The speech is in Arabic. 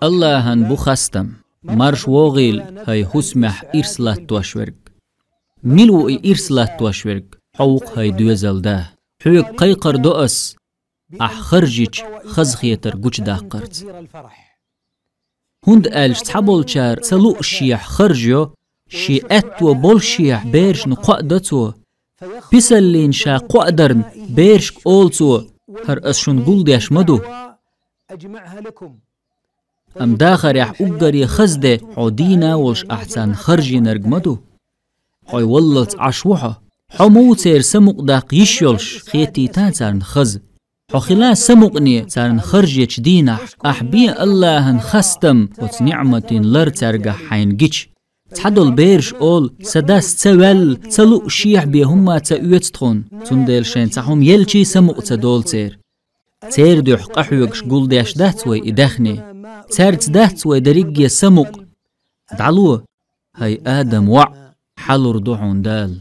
الله هن بخستم مرش وغيل هاي هسمح إرسلات توشورك ملو إرسلات توشورك حوق هاي دوزل ده حوق قيقر دوأس أحخرجيش خزخيتر قوش داقرت هند ألش تحبول شار سلوء الشيح خرجيو شي أتو بولشيح بيرش نقعدتو بيسلين شا قعدرن بيرش أولتو هر أسشن قول ديش مدو أم داخر يح أقري خزده عدينا وش أحسن خرجي نرقمدو حي واللت عشوحة حمو تير سمق داق يشيلش خيتي تانسارن خز حخلا سمقني تارن خرجيش دينح أحبي الله نخستم وتنعمة لر ترقح حين جيش تحدل بيرش أول سداس تسوال تلو شيح بيهما تأويتتخون تندل شين تحهم يلشي سمق تدول تير دوح قحوكش قول ديش دهتوي إدخني تير تدهتوي دريقيا سمق دعلوه هاي آدم وع حلور دوحون دال